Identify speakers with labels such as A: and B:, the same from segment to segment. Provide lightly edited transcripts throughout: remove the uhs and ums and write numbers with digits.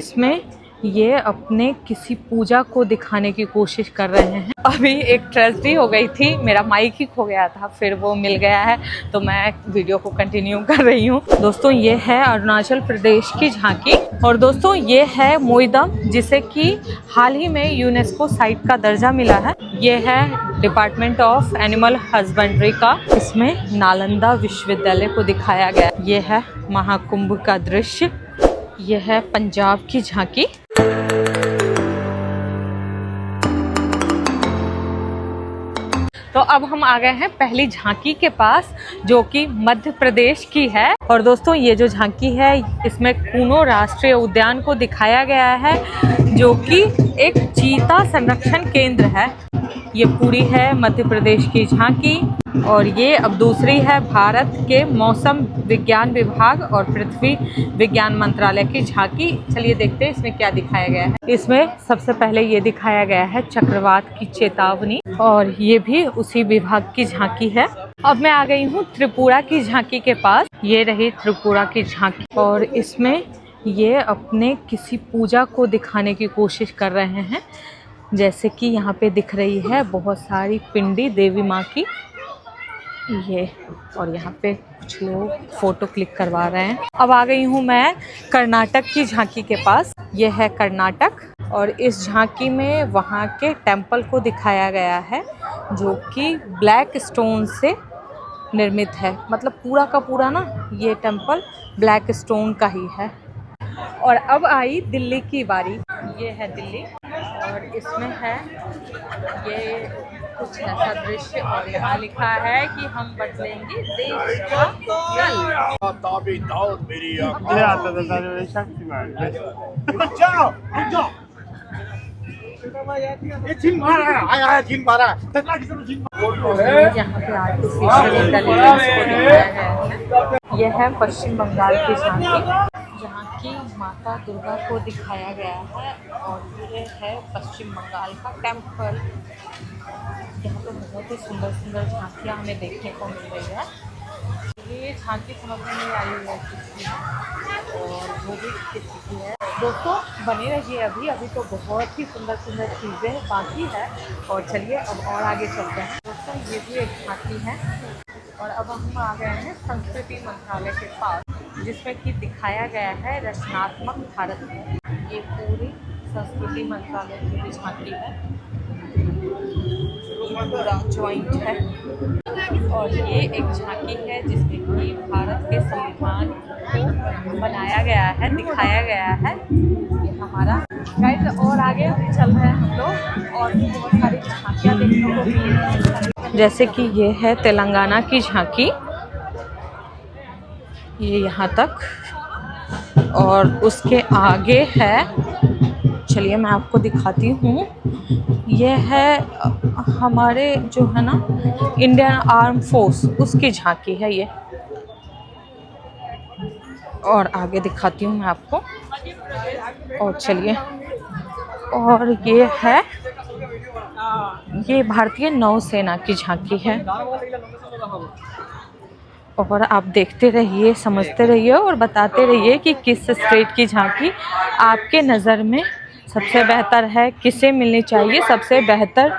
A: इसमें ये अपने किसी पूजा को दिखाने की कोशिश कर रहे हैं। अभी एक ट्रेजेडी हो गई थी, मेरा माइक ही खो गया था, फिर वो मिल गया है तो मैं वीडियो को कंटिन्यू कर रही हूँ। दोस्तों ये है अरुणाचल प्रदेश की झांकी और दोस्तों ये है मोईदम, जिसे कि हाल ही में यूनेस्को साइट का दर्जा मिला है। ये है डिपार्टमेंट ऑफ एनिमल हस्बेंड्री का। इसमें नालंदा विश्वविद्यालय को दिखाया गया। ये है महाकुंभ का दृश्य। यह है पंजाब की झांकी। तो अब हम आ गए हैं पहली झांकी के पास, जो कि मध्य प्रदेश की है। और दोस्तों ये जो झांकी है इसमें कूनो राष्ट्रीय उद्यान को दिखाया गया है, जो कि एक चीता संरक्षण केंद्र है। ये पूरी है मध्य प्रदेश की झांकी और ये अब दूसरी है भारत के मौसम विज्ञान विभाग और पृथ्वी विज्ञान मंत्रालय की झांकी। चलिए देखते हैं इसमें क्या दिखाया गया है। इसमें सबसे पहले ये दिखाया गया है चक्रवात की चेतावनी और ये भी उसी विभाग की झांकी है। अब मैं आ गई हूँ त्रिपुरा की झांकी के पास। ये रही त्रिपुरा की झांकी और इसमें ये अपने किसी पूजा को दिखाने की कोशिश कर रहे हैं। जैसे कि यहाँ पे दिख रही है बहुत सारी पिंडी देवी माँ की ये, और यहाँ पे कुछ लोग फोटो क्लिक करवा रहे हैं। अब आ गई हूँ मैं कर्नाटक की झांकी के पास। ये है कर्नाटक और इस झांकी में वहाँ के टेम्पल को दिखाया गया है, जो कि ब्लैक स्टोन से निर्मित है। मतलब पूरा का पूरा ना ये टेम्पल ब्लैक स्टोन का ही है। और अब आई दिल्ली की बारी। ये है दिल्ली और इसमें है ये कुछ ऐसा दृश्य और यहाँ लिखा है कि हम बदलेंगे देश का यहाँ पे आर्टिफिशियल इंटेलिजेंस को दिखाया गया है। यह है पश्चिम बंगाल की झांकी, जहाँ की माता दुर्गा को दिखाया गया है और ये है पश्चिम बंगाल का टेम्पल। यहाँ पे बहुत ही सुंदर सुंदर झांकियाँ हमें देखने को मिल रही है। ये झांकी समझ में नहीं आई है किसकी और वो भी किसकी है। दोस्तों बने रहिए, अभी तो बहुत ही सुंदर सुंदर चीज़ें बाकी है। और चलिए अब और आगे चलते हैं। दोस्तों ये भी एक झांकी है और अब हम आ गए हैं संस्कृति मंत्रालय के पास, जिसमें कि दिखाया गया है रचनात्मक भारत में। ये पूरी संस्कृति मंत्रालय की भी झांकी है, ये पूरा जॉइंट है। और ये एक झांकी है जिसमें कि भारत के संविधान को बनाया गया है, दिखाया गया है। ये हमारा गाइस। और आगे चल रहे हैं हम लोग और भी बहुत सारी झांकियाँ देखने को मिली, जैसे कि ये है तेलंगाना की झांकी। ये यहाँ तक और उसके आगे है, चलिए मैं आपको दिखाती हूँ। ये है हमारे जो है ना इंडियन आर्म फोर्स, उसकी झांकी है ये। और आगे दिखाती हूँ मैं आपको। और चलिए, और ये है ये भारतीय नौसेना की झांकी है। और आप देखते रहिए, समझते रहिए और बताते रहिए कि किस स्टेट की झांकी आपके नज़र में सबसे बेहतर है, किसे मिलनी चाहिए सबसे बेहतर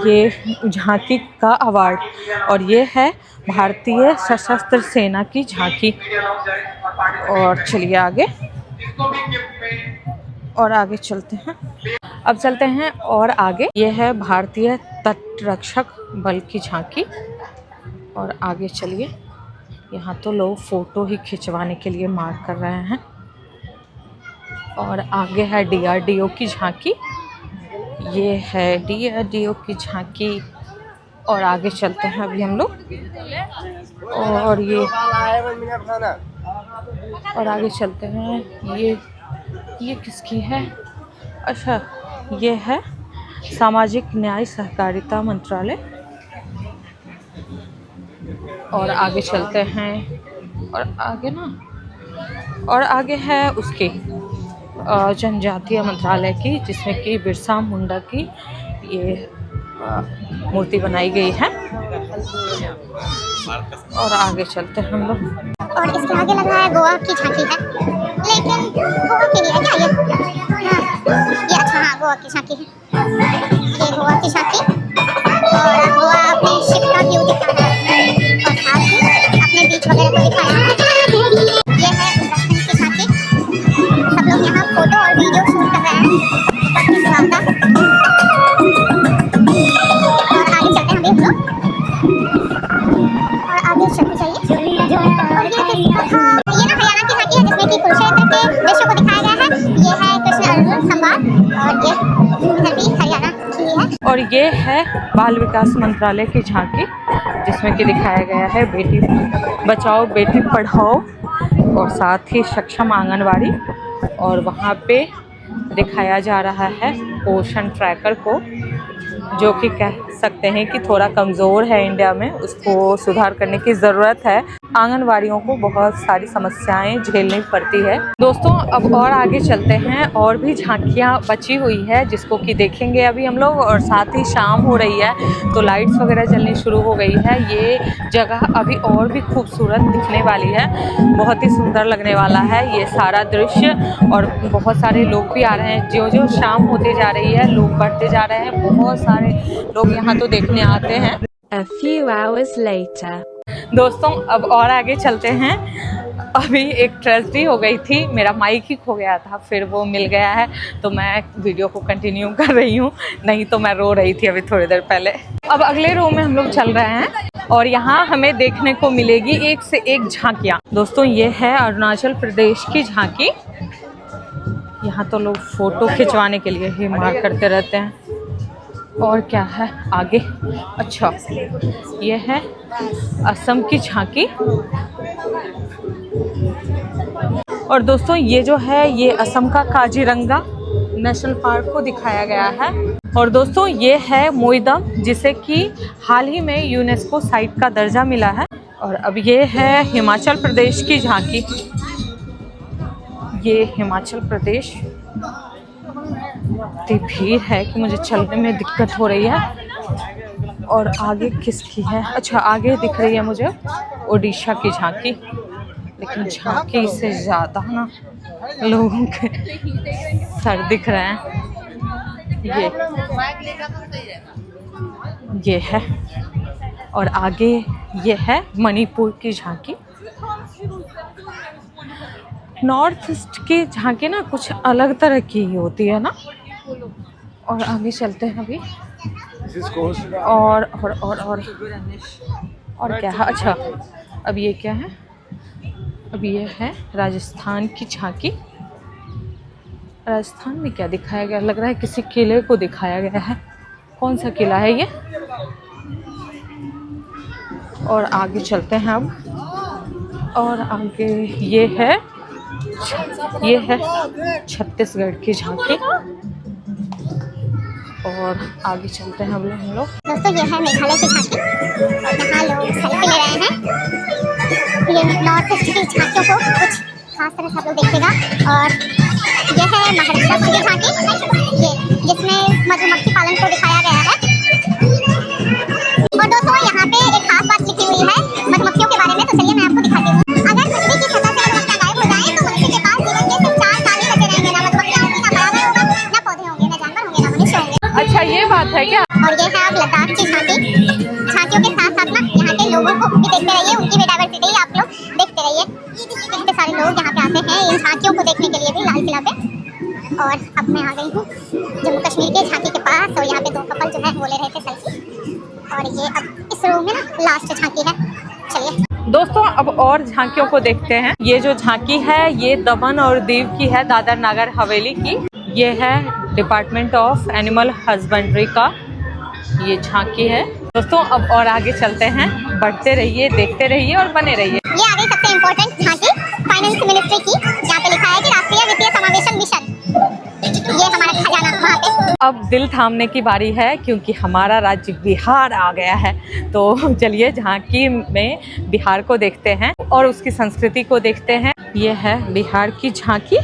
A: ये झांकी का अवार्ड। और ये है भारतीय सशस्त्र सेना की झांकी। और चलिए आगे, और आगे चलते हैं। अब चलते हैं और आगे। ये है भारतीय तटरक्षक बल की झांकी। और आगे चलिए, यहाँ तो लोग फ़ोटो ही खिंचवाने के लिए मार्क कर रहे हैं। और आगे है DRDO की झांकी। ये है DRDO की झांकी। और आगे चलते हैं अभी हम लोग। और ये और आगे चलते हैं। ये किसकी है? अच्छा, ये है सामाजिक न्याय सहकारिता मंत्रालय। और आगे चलते हैं और आगे ना, और आगे है उसकी जनजातीय मंत्रालय की, जिसमें कि बिरसा मुंडा की ये मूर्ति बनाई गई है। और आगे चलते हैं हम लोग।
B: और इसके आगे लग रहा है गोवा की झांकी है, लेकिन गोवा की नहीं है क्या ये? हाँ, ये अच्छा, हाँ गोवा की झांकी है, ये गोवा की झांकी। और गोवा अपने शिप का व्यू दिखा रहा है और साथ ही अपने बीच वगैरह को दिखाया है। ये है उत्तराखंड की झांकी। सब लोग यहाँ फोटो और वीडियो शूट कर रहे हैं इस बात का। और आगे चलते हैं अभी हम लोग, और आगे चलते जाइए। और ये ना हरियाणा की झांकी है जिसमें कि कुरुक्षेत्र के दृश्य को दिखाया गया है। ये है कृष्ण अर्जुन संवाद और ये इधर भी हरियाणा की है।
A: और ये है बाल विकास मंत्रालय की झांकी जिसमें कि दिखाया गया है बेटी बचाओ बेटी पढ़ाओ और साथ ही सक्षम आंगनवाड़ी। और वहाँ पे दिखाया जा रहा है पोषण ट्रैकर को, जो कि कह सकते हैं कि थोड़ा कमज़ोर है इंडिया में, उसको सुधार करने की ज़रूरत है। आंगनवाड़ियों को बहुत सारी समस्याएं झेलनी पड़ती है। दोस्तों अब और आगे चलते हैं, और भी झांकियां बची हुई है जिसको कि देखेंगे अभी हम लोग। और साथ ही शाम हो रही है तो लाइट्स वगैरह जलनी शुरू हो गई है। ये जगह अभी और भी खूबसूरत दिखने वाली है, बहुत ही सुंदर लगने वाला है ये सारा दृश्य। और बहुत सारे लोग भी आ रहे हैं, जो जो शाम होते जा रही है लोग बढ़ते जा रहे हैं, बहुत सारे लोग यहाँ तो देखने आते हैं।
C: A few hours later.
A: दोस्तों अब और आगे चलते हैं। अभी एक ट्रेजेडी हो गई थी, मेरा माइक ही खो गया था, फिर वो मिल गया है तो मैं वीडियो को कंटिन्यू कर रही हूँ, नहीं तो मैं रो रही थी अभी थोड़ी देर पहले। अब अगले रो में हम लोग चल रहे हैं और यहाँ हमें देखने को मिलेगी एक से एक झांकियाँ। दोस्तों ये है अरुणाचल प्रदेश की झांकी। यहाँ तो लोग फोटो खिंचवाने के लिए ही मार करते रहते हैं। और क्या है आगे, अच्छा ये है असम की झांकी। और दोस्तों ये जो है ये असम का काजीरंगा नेशनल पार्क को दिखाया गया है। और दोस्तों ये है मोईदम, जिसे कि हाल ही में यूनेस्को साइट का दर्जा मिला है। और अब ये है हिमाचल प्रदेश की झांकी, ये हिमाचल प्रदेश। इतनी भीड़ है कि मुझे चलने में दिक्कत हो रही है। और आगे किसकी है, अच्छा आगे दिख रही है मुझे ओडिशा की झांकी, लेकिन झांकी से ज़्यादा ना लोगों के सर दिख रहे हैं। ये है। और आगे ये है मणिपुर की झांकी। नॉर्थ ईस्ट की झांकी ना कुछ अलग तरह की ही होती है ना। और आगे चलते हैं अभी। और क्या है, अच्छा अब ये क्या है, अब ये है राजस्थान की झांकी। राजस्थान में क्या दिखाया गया, लग रहा है किसी किले को दिखाया गया है। कौन सा किला है ये। और आगे चलते हैं अब। और आगे ये है छत्तीसगढ़ की झांकी। और आगे चलते हैं हम लोग।
B: दोस्तों ये है मेघालय की झांकी और यहाँ लोग सेल्फी ले रहे हैं। ये नॉर्थ ईस्ट की झांकियों को कुछ खास तरह से आप लोग देखिएगा। और ये है महाराष्ट्र की झांकी, ये जिसमें मधुमक्खी पालन को दिखाया गया है। और दोस्तों यहाँ पे एक खास बात लिखी हुई है मधुमक्खियों के बारे में, तो चलिए मैं आपको दिखाती हूँ। अगर पृथ्वी की सतह से मधुमक्खियाँ गायब हो जाएं तो मनुष्य के पास जीवन के सिर्फ 4 साल ही बचे रहेंगे। ना मधुमक्खियाँ होंगी, ना पर्यावरण होगा, ना पौधे होंगे, ना जानवर होंगे, ना मनुष्य होंगे।
A: अच्छा ये बात है क्या।
B: और ये है अब लद्दाख की झांकी। झांकियों के साथ साथ ना यहाँ के लोगों को भी देखते रहिए, उनकी भी डाइवर्सिटी आप लोग देखते रहिए। कितने सारे लोग यहाँ पे आते हैं इन झांकियों को देखने के लिए भी, लाल किला पे। और अब मैं आ गई हूँ जम्मू कश्मीर के झांकी के पास, और यहाँ पे 2 कपल जो है वो ले रहे थे सेल्फी। और ये अब इस रूम में ना लास्ट झांकी है, चलिए।
A: दोस्तों अब और झांकियों को देखते हैं। ये जो झांकी है ये दमन और दीव की है, दादर नगर हवेली की। ये है डिपार्टमेंट ऑफ एनिमल हस्बेंड्री का ये झांकी है। दोस्तों अब और आगे चलते हैं, बढ़ते रहिए, देखते रहिए और बने रहिए।
B: ये आ गई सबसे इम्पोर्टेंट झांकी फाइनेंस मिनिस्ट्री की, जहाँ पे लिखा है कि राष्ट्रीय वित्तीय समावेशन मिशन। ये हमारा खजाना वहाँ पे।
A: अब दिल थामने की बारी है क्योंकि हमारा राज्य बिहार आ गया है। तो चलिए झांकी में बिहार को देखते हैं और उसकी संस्कृति को देखते हैं। ये है बिहार की झांकी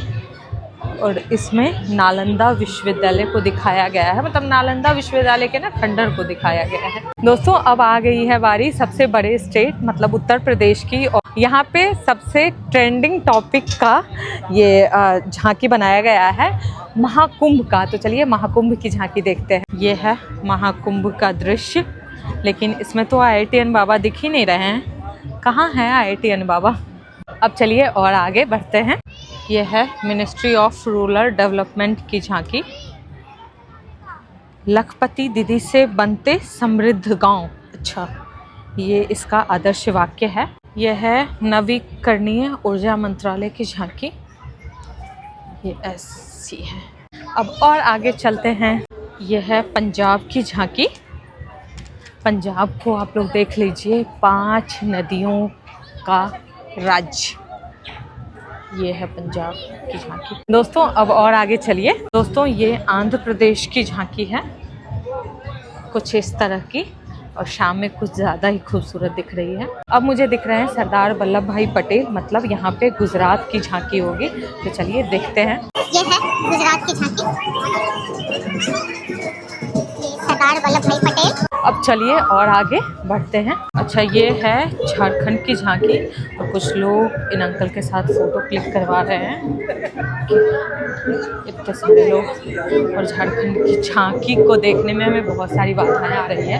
A: और इसमें नालंदा विश्वविद्यालय को दिखाया गया है, मतलब नालंदा विश्वविद्यालय के ना खंडर को दिखाया गया है। दोस्तों अब आ गई है बारी सबसे बड़े स्टेट मतलब उत्तर प्रदेश की, और यहाँ पे सबसे ट्रेंडिंग टॉपिक का ये झांकी बनाया गया है महाकुंभ का। तो चलिए महाकुंभ की झांकी देखते हैं। ये है महाकुंभ का दृश्य, लेकिन इसमें तो IITN बाबा दिख ही नहीं रहे हैं। कहाँ है IITN बाबा? अब चलिए और आगे बढ़ते हैं। यह है मिनिस्ट्री ऑफ रूरल डेवलपमेंट की झांकी। लखपति दीदी से बनते समृद्ध गांव। अच्छा, ये इसका आदर्श वाक्य है। यह है नवीकरणीय ऊर्जा मंत्रालय की झांकी। ये ऐसी है। अब और आगे चलते हैं। यह है पंजाब की झांकी। पंजाब को आप लोग देख लीजिए, 5 नदियों का राज्य। ये है पंजाब की झांकी। दोस्तों अब और आगे चलिए। दोस्तों ये आंध्र प्रदेश की झांकी है, कुछ इस तरह की, और शाम में कुछ ज़्यादा ही खूबसूरत दिख रही है। अब मुझे दिख रहे हैं सरदार वल्लभ भाई पटेल, मतलब यहाँ पे गुजरात की झांकी होगी। तो चलिए देखते हैं।
B: ये है गुजरात की झांकी, सरदार वल्लभ भाई पटेल।
A: अब चलिए और आगे बढ़ते हैं। अच्छा, ये है झारखंड की झांकी, और कुछ लोग इन अंकल के साथ फोटो क्लिक करवा रहे हैं। इतने सारे लोग, और झारखंड की झांकी को देखने में हमें बहुत सारी बाधाएं आ रही है।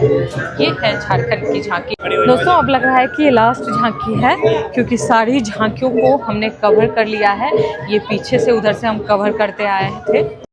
A: ये है झारखंड की झांकी। दोस्तों अब लग रहा है कि ये लास्ट झांकी है, क्योंकि सारी झांकियों को हमने कवर कर लिया है। ये पीछे से उधर से हम कवर करते आए थे।